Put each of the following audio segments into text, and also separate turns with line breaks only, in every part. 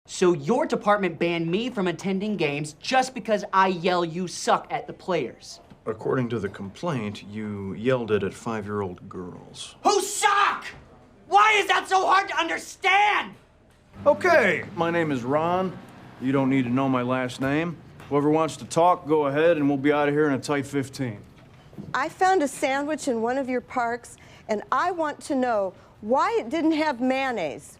So your department banned me from attending games just because I yell you suck at the players.
According to the complaint, you yelled it at 5-year-old girls.
Who suck? Why is that so hard to understand?
Okay, my name is Ron. You don't need to know my last name. Whoever wants to talk, go ahead, and we'll be out of here in a tight 15.
I found a sandwich in one of your parks, and I want to know why it didn't have mayonnaise.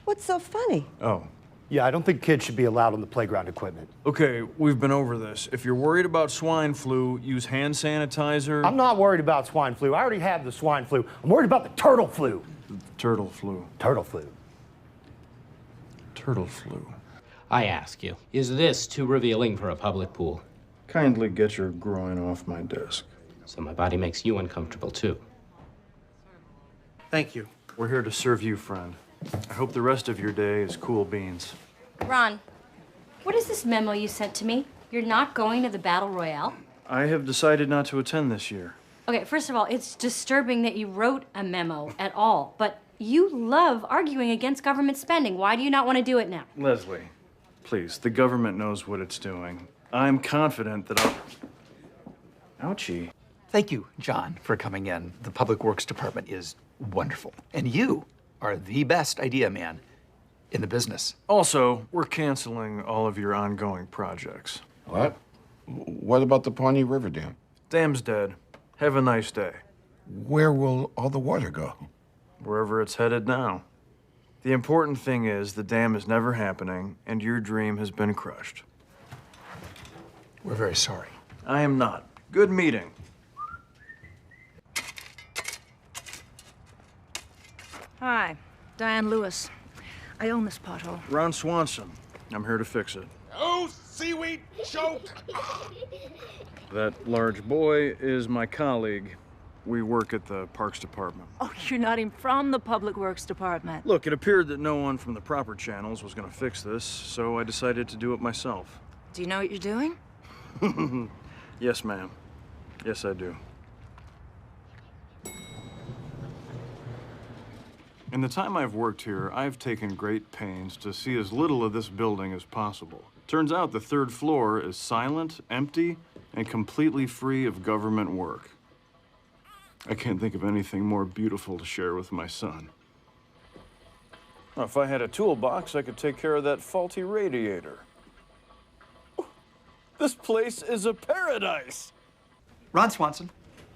What's so funny?
Oh.
Yeah, I don't think kids should be allowed on the playground equipment.
Okay, we've been over this. If you're worried about swine flu, use hand sanitizer.
I'm not worried about swine flu. I already have the swine flu. I'm worried about the turtle flu.
Turtle flu.
Turtle flu.
Turtle flu.
I ask you, is this too revealing for a public pool?
Kindly get your groin off my desk.
So my body makes you uncomfortable, too.
Thank you.
We're here to serve you, friend. I hope the rest of your day is cool beans.
Ron, what is this memo you sent to me? You're not going to the Battle Royale?
I have decided not to attend this year.
Okay, first of all, it's disturbing that you wrote a memo at all, but you love arguing against government spending. Why do you not want to do it now?
Leslie, please, the government knows what it's doing. I'm confident that I'll... Ouchie.
Thank you, John, for coming in. The Public Works Department is wonderful. And you are the best idea man in the business.
Also, we're canceling all of your ongoing projects.
What? What about the Pawnee River Dam?
Dam's dead. Have a nice day.
Where will all the water go?
Wherever it's headed now. The important thing is the dam is never happening, and your dream has been crushed.
We're very sorry.
I am not. Good meeting.
Hi, Diane Lewis. I own this pothole.
Ron Swanson. I'm here to fix it.
Oh, seaweed choke!
That large boy is my colleague. We work at the Parks Department.
Oh, you're not even from the Public Works Department.
Look, it appeared that no one from the proper channels was going to fix this, so I decided to do it myself.
Do you know what you're doing?
Yes, ma'am. Yes, I do. In the time I've worked here, I've taken great pains to see as little of this building as possible. Turns out the third floor is silent, empty, and completely free of government work. I can't think of anything more beautiful to share with my son. Well, if I had a toolbox, I could take care of that faulty radiator. This place is a paradise!
Ron Swanson,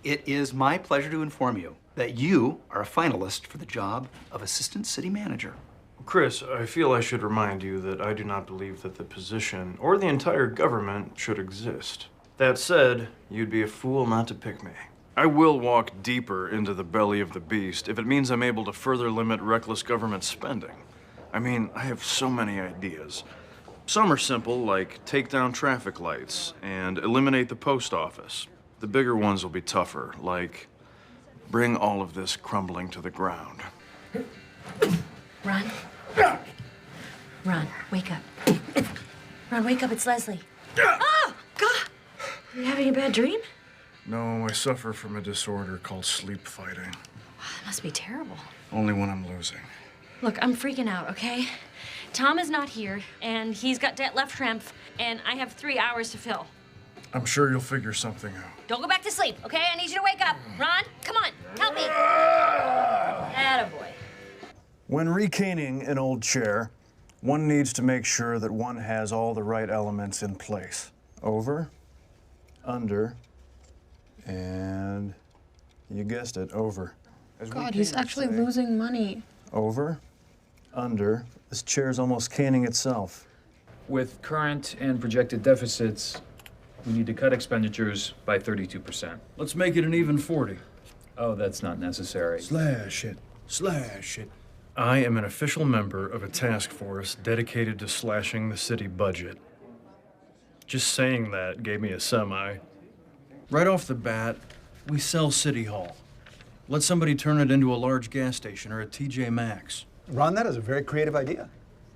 it is my pleasure to inform you that you are a finalist for the job of Assistant City Manager.
Chris, I feel I should remind you that I do not believe that the position or the entire government should exist. That said, you'd be a fool not to pick me. I will walk deeper into the belly of the beast if it means I'm able to further limit reckless government spending. I mean, I have so many ideas. Some are simple, like take down traffic lights and eliminate the post office. The bigger ones will be tougher, like bring all of this crumbling to the ground.
Ron? Ron, wake up. Ron, wake up, it's Leslie. Oh, God! Are you having a bad dream?
No, I suffer from a disorder called sleep fighting.
That must be terrible.
Only when I'm losing.
Look, I'm freaking out, okay? Tom is not here, and he's got that left cramp, and I have 3 hours to fill.
I'm sure you'll figure something out.
Don't go back to sleep, okay? I need you to wake up. Ron, come on, help me. Attaboy.
When recaning an old chair, one needs to make sure that one has all the right elements in place. Over, under, and you guessed it, over.
God, he's actually losing money.
Over, under. This chair's almost caning itself.
With current and projected deficits, we need to cut expenditures by 32%.
Let's make it an even 40.
Oh, that's not necessary.
Slash it. Slash it. I am an official member of a task force dedicated to slashing the city budget. Just saying that gave me a semi. Right off the bat, we sell City Hall. Let somebody turn it into a large gas station or a TJ Maxx.
Ron, that is a very creative idea.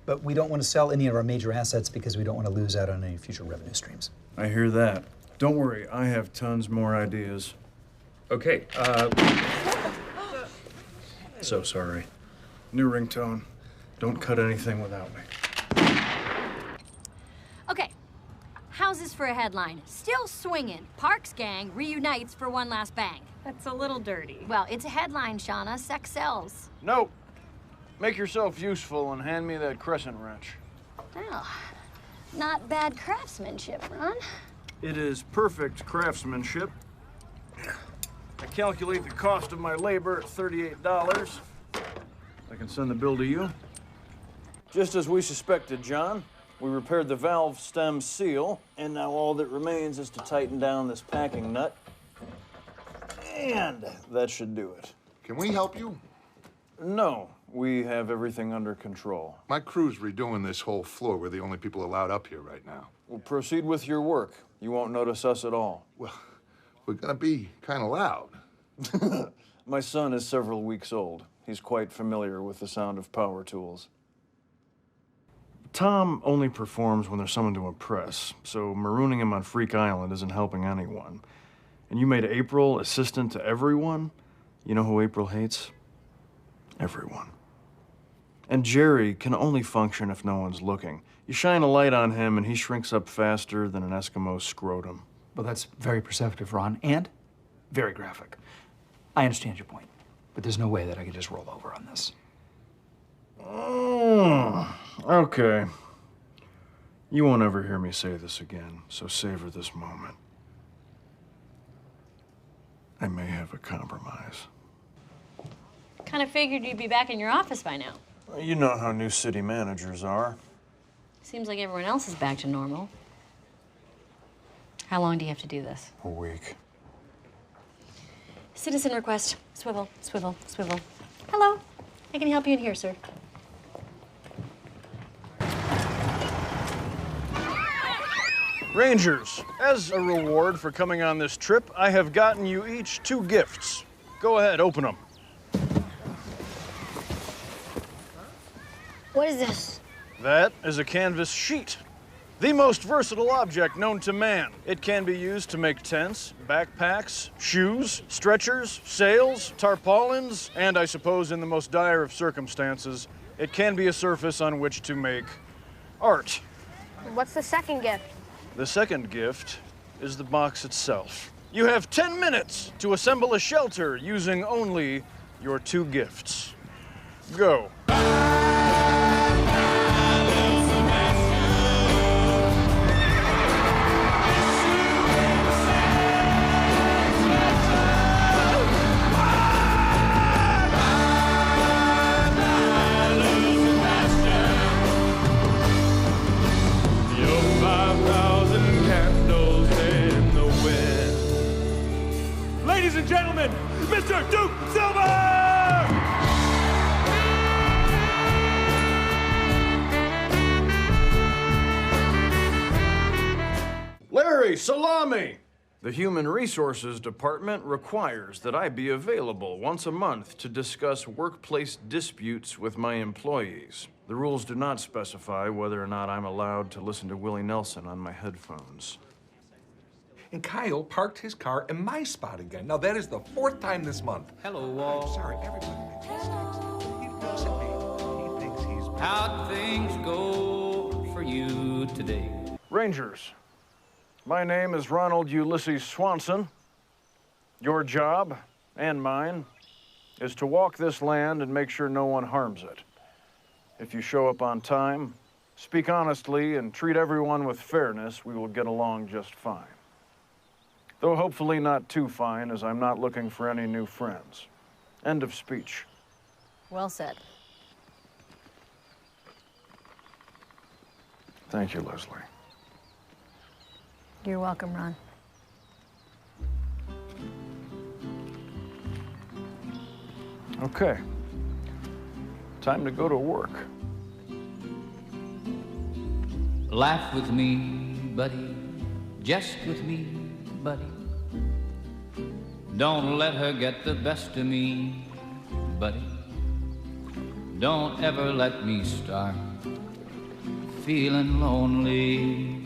But we don't want to sell any of our major assets because we don't want to lose out on any future revenue streams.
I hear that. Don't worry, I have tons more ideas.
Okay,
So sorry. New ringtone. Don't cut anything without me.
Okay, how's this for a headline? Still swinging. Parks gang reunites for one last bang. That's a little dirty. Well, it's a headline, Shauna. Sex sells.
No. Make yourself useful and hand me that crescent wrench.
Well, not bad craftsmanship, Ron.
It is perfect craftsmanship. I calculate the cost of my labor at $38. I can send the bill to you. Just as we suspected, John. We repaired the valve stem seal, and now all that remains is to tighten down this packing nut. And that should do it.
Can we help you?
No, we have everything under control.
My crew's redoing this whole floor. We're the only people allowed up here right now.
Well, proceed with your work. You won't notice us at all.
Well, we're gonna be kind of loud.
My son is several weeks old. He's quite familiar with the sound of power tools. Tom only performs when there's someone to impress, so marooning him on Freak Island isn't helping anyone. And you made April assistant to everyone? You know who April hates? Everyone. And Jerry can only function if no one's looking. You shine a light on him and he shrinks up faster than an Eskimo scrotum.
Well, that's very perceptive, Ron, and very graphic. I understand your point, but there's no way that I could just roll over on this.
Okay. You won't ever hear me say this again, so savor this moment. I may have a compromise.
Kind of figured you'd be back in your office by now.
You know how new city managers are.
Seems like everyone else is back to normal. How long do you have to do this?
A week.
Citizen request. Swivel, swivel, swivel. Hello. I can help you in here, sir.
Rangers, as a reward for coming on this trip, I have gotten you each 2 gifts. Go ahead, open them.
What is this?
That is a canvas sheet. The most versatile object known to man. It can be used to make tents, backpacks, shoes, stretchers, sails, tarpaulins, and I suppose in the most dire of circumstances, it can be a surface on which to make art.
What's the second gift?
The second gift is the box itself. You have 10 minutes to assemble a shelter using only your 2 gifts. Go.
Ladies and gentlemen, Mr. Duke Silver!
Larry Salami! The Human Resources Department requires that I be available once a month to discuss workplace disputes with my employees. The rules do not specify whether or not I'm allowed to listen to Willie Nelson on my headphones.
And Kyle parked his car in my spot again. Now, that is the 4th time this month.
Hello,
I'm sorry, everybody makes mistakes. He looks at me. He thinks he's...
How'd things go for you today?
Rangers, my name is Ronald Ulysses Swanson. Your job, and mine, is to walk this land and make sure no one harms it. If you show up on time, speak honestly, and treat everyone with fairness, we will get along just fine. Though hopefully not too fine, as I'm not looking for any new friends. End of speech.
Well said.
Thank you, Leslie.
You're welcome, Ron.
Okay. Time to go to work.
Laugh with me, buddy. Jest with me, buddy. Don't let her get the best of me, buddy. Don't ever let me start feeling lonely.